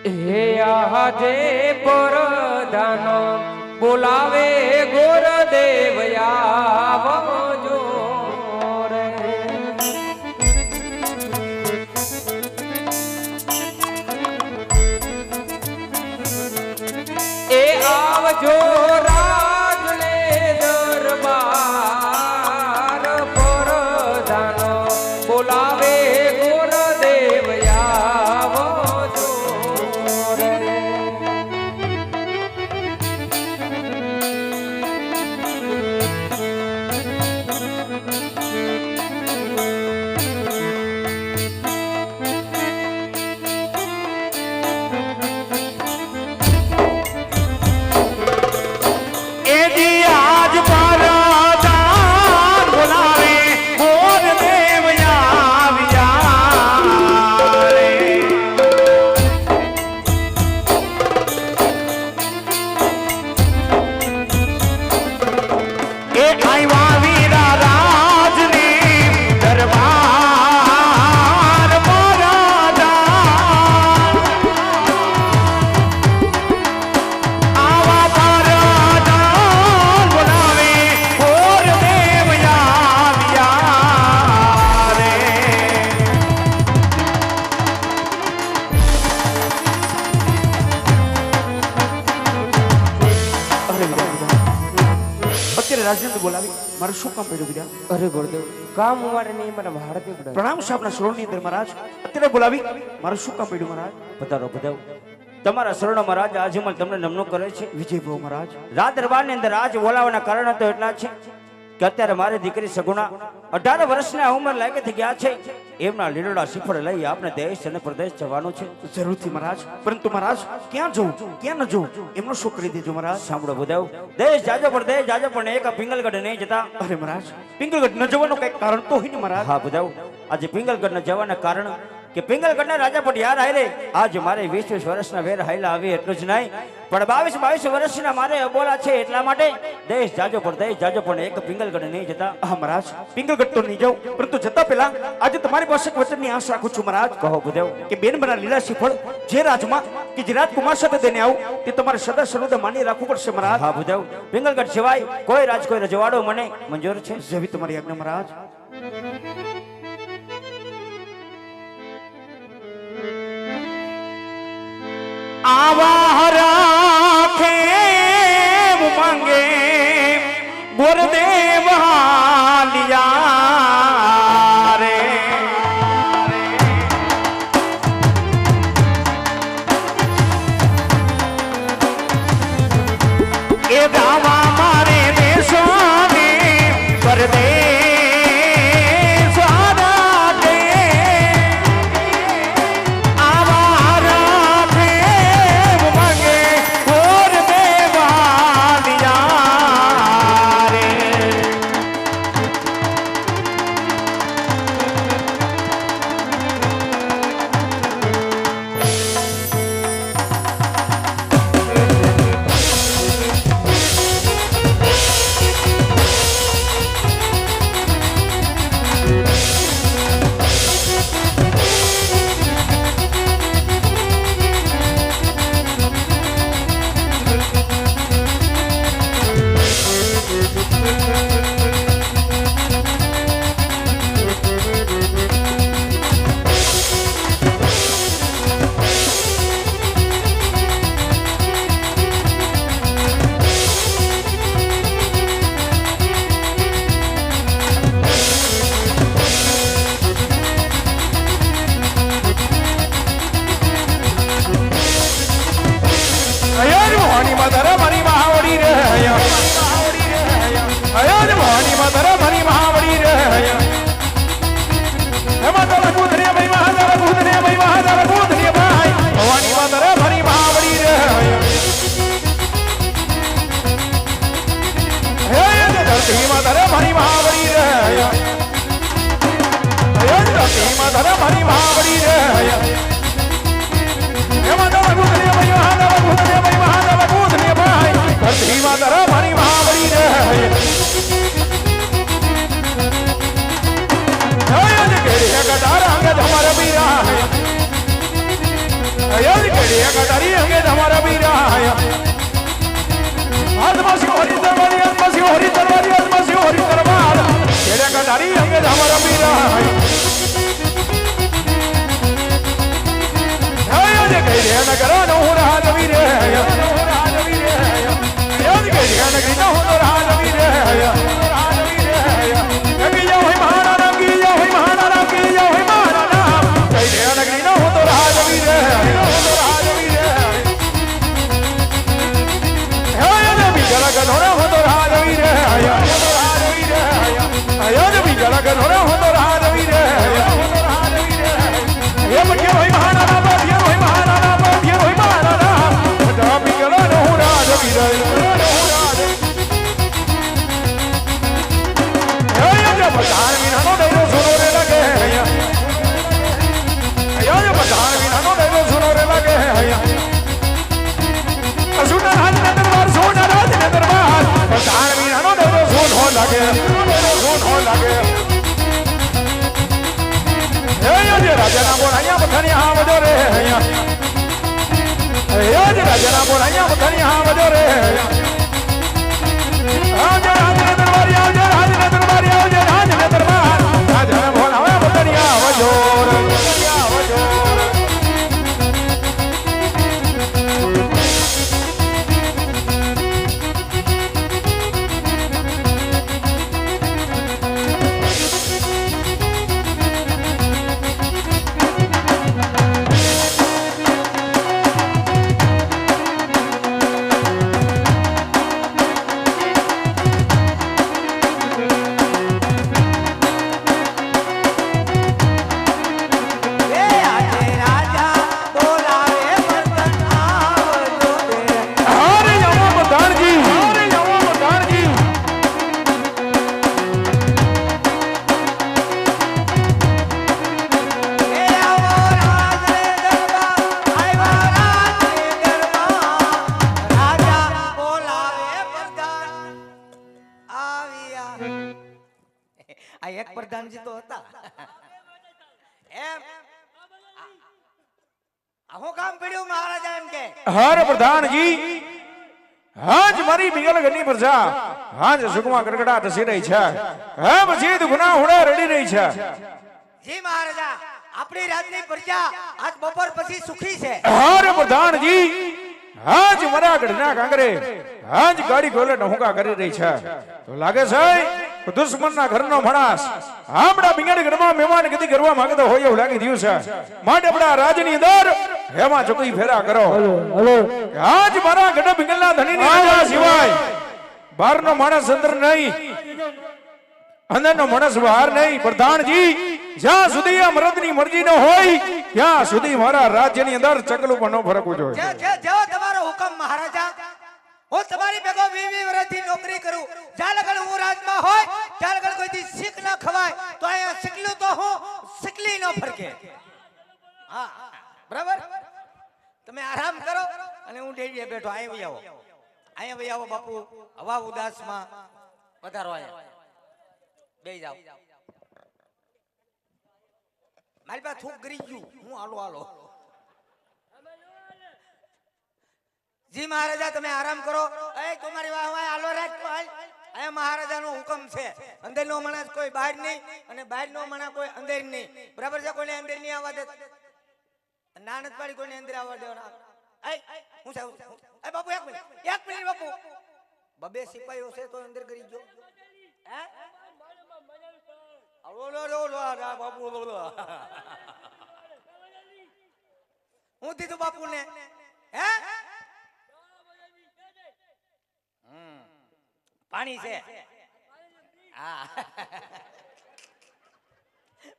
હે આજે પરધાનો બોલાવે ગોરદેવ આવજો રે એ આવજો રાજને દરબાર પરધાનો બોલાવે ગોરદેવ આવજો રે રાજેન્દ્ર બોલાવી મારું શું કામ પડ્યું બીજા? અરે ગુરુદેવ કામ મારે નહીં મને ભારતી પડે પ્રણામ છે આપના શરણની અંદર મહારાજ. અત્યારે બોલાવી મારું શું કામ પડ્યું મહારાજ? પધારો પધારો. તમારા શરણો મહારાજ આજે મને તમને નમનો કરે છે. વિજય ભાવ મહારાજ. રાત દરબારની અંદર આજ બોલાવાના કારણ તો એટલા છે કે અત્યારે મારી દીકરી સગુણા 18 વર્ષના ઉંમર લાગે થઈ ગયા છે. એમના લીલોડા શિફળ લઈ આપણે દેશ અને પ્રદેશ જવાનું છે. જરૂરથી મહારાજ, પરંતુ મહારાજ ક્યાં જવું ક્યાં ન જવું એમનું શું કરી દેજો મહારાજ. સાંભળો બધાઓ, દેશ જાજો પણ એક પિંગલગઢ નહીં જતા. અરે મહારાજ, પિંગલગઢ ન જવાનું કઈક કારણ તો હોય ને મહારાજ. હા બધાઓ, આજે પિંગલગઢ ન જવાના કારણ કે પિંગલગઢના રાજા પણ યાર હારે આજ મારે 20 વર્ષના વેર હાઈલા આવી એટલું જ નહીં પણ 22 વર્ષના મારે અબોલા છે. એટલા માટે દેશ જાજો પણ એક પિંગલગઢ નહીં જતા. હા મહારાજ, પિંગલગઢ તો નહીં જાઉં, પરંતુ જતા પહેલા આજે તમારી પાસે વચનની આશ રાખું છું મહારાજ. કહો બધાઓ. કે બેન બના લીલા શ્રીફળ જે રાજમાં કે જે રાજકુમાર સાથે દેને આવું તે તમારે સદા સર્વદા માની રાખવું પડશે મહારાજ. હા બધાઓ, પિંગલગઢ સિવાય કોઈ રજવાડો મને મંજૂર છે. જેવી તમારી આજ્ઞા મહારાજ. આવા રાખે માંગે ગુરુદેવ હાલિયા રે એ દાવા મારે દેશો ને પરદેશ हमारा वीराय आदमासी हरी दरबारी आदमासी हरी दरबारी आदमासी हरी दरबार तेरे का दारी अंगे हमारा वीराय आया जे कह रे नगर न हो रहा वीरे याद कह रे नगर न हो रहा वीरे रंगी जाओ महाराणा रंगी जाओ महाराणा की जाओ महाराणा कह रे नगर न हो रहा वीरे जला गनोरा हो तो राज वीरे आया जब जला गनोरा हो तो राज वीरे ये बच्चे वही महाराणा बाबिया वही महाराणा बाबिया वही महाराणा जब जला नो राज वीरे ये जब बचार बिना नो देरो सुनो रे लगे ये जब बचार बिना नो देरो सुनो रे लगे सुना राज ने दरबार सुना राज ने दरबार बचार बिना नो देरो सुन हो लगे ये राजा ना बोलाया बथनी हां बजो रे ये राजा ना बोलाया बथनी हां बजो रे राज ने दरबार राज ने दरबार राज ने दरबार राजा ना बोलाया बथनी हां बजो रे એક પ્રધાનજી તો હતા એમ આહો કામ પડ્યું મહારાજા એમ કે हर प्रधान जी हाज मारी बिगल गनी प्रजा हाज सुगमा गड़गड़ा तसी रही छे हे बजीद गुना हुड़ा रडी रही छे જી મહારાજા આપણી રાજની પ્રજા આજ બપોર પછી સુખી છે हर प्रधान जी हाज मरा गढ़ना कांगरे हाज गाड़ी खोले नहुका करी रही छे तो लागे छे કે દુશ્મનના ઘરનો માણસ આપણા બિંગડ ઘરમાં મહેમાન ગતિ કરવા માંગતો હોય એવું લાગી રહ્યું છે માટે આપણા રાજની અંદર હેમાં ચકઈ ફેરા કરો આજ મારા ગઢ બિંગલના ધણીની રાજા સિવાય બહારનો માણસ અંદર નહીં અંદરનો માણસ બહાર નહીં પ્રધાનજી જ્યાં સુધી આ મરદની મરજી ન હોય ત્યાં સુધી મારા રાજ્યની અંદર ચકલું પણ ન ફરકવું જોઈએ જેવો તમારો હુકમ મહારાજા હું તમારી ભેગો 20 વર્ષથી નોકરી કરું જ્યાં લગન હું રાજમાં હોય ત્યાં લગન કોઈથી શીખ ન ખવાય તો અહીંયા શીખલું તો હું શીખલી ન ફરકે હા બરાબર તમે આરામ કરો અને હું ડેડીએ બેઠો અહીંયા વઈ આવો બાપુ હવા ઉદાસમાં પધારો અહીંયા બેહી જાઓ મારી પાસે થૂક ગરી ગયું હું હાલો જી મહારાજા તમે આરામ કરો એ તમારી વાહ હાલો રાજ અહીંયા મહારાજાનો હુકમ છે અંદરનો માણસ કોઈ બહાર નહીં અને બહારનો માણસ કોઈ અંદર નહીં બરાબર છે કોઈને અંદર નહીં આવવા દે નાનત પાડી કોઈને અંદર આવવા દેવાના હું છે એ બાપુ એક મિનિટ બાપુ બબે સિપાહીઓ છે તો અંદર કરી ગયો હે બાપુ હું દીધું બાપુ ને હે પાણી છે હા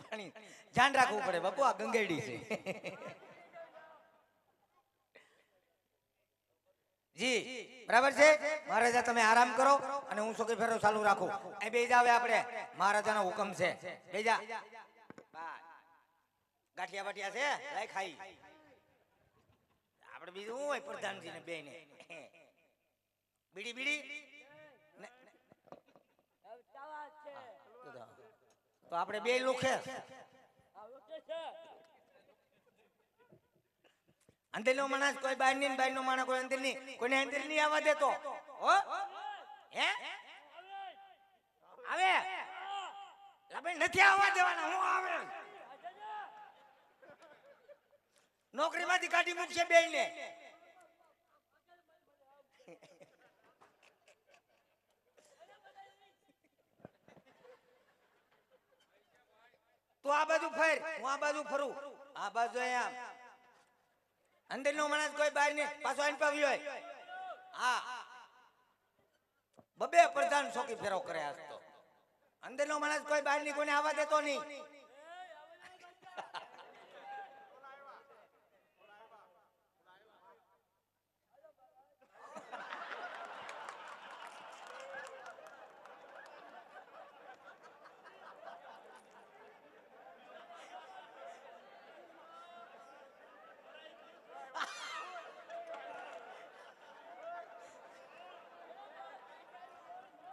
પાણી ધ્યાન રાખવું પડે બાપુ આ ગંગેડી છે જી બરાબર છે મહારાજા તમે આરામ કરો અને હું સોકી ફેરો ચાલુ રાખું એ બેજા આવે આપણે મહારાજાનો હુકમ છે બેજા ગાંઠિયા બાઠિયા છે લઈ ખાઈ આપણે બીજું હું હોય પ્રધાનજી ને બે ને બીડી તો આપણે બે લોખે અંદરનો માણસ કોઈ બહારની ને બહારનો માણસ કોઈ અંદરની, કોઈને અંદર નહીં આવવા દેતો. હો હે આવે લા ભાઈ નથી આવવા દેવાના. હું આવે નોકરીમાંથી કાઢી મૂકશે બેયને. તું આ બાજુ ફેર, હું આ બાજુ ફરું. આ બાજુ અહીંયા અંદરનો માણસ કોઈ બહાર ને પાછો આઈને પાવ્યો હોય. હા બબે પ્રધાન ચોકી ફેરો કરે આજ તો. અંદરનો માણસ કોઈ બહાર ની કોઈને આવવા દેતો નહીં.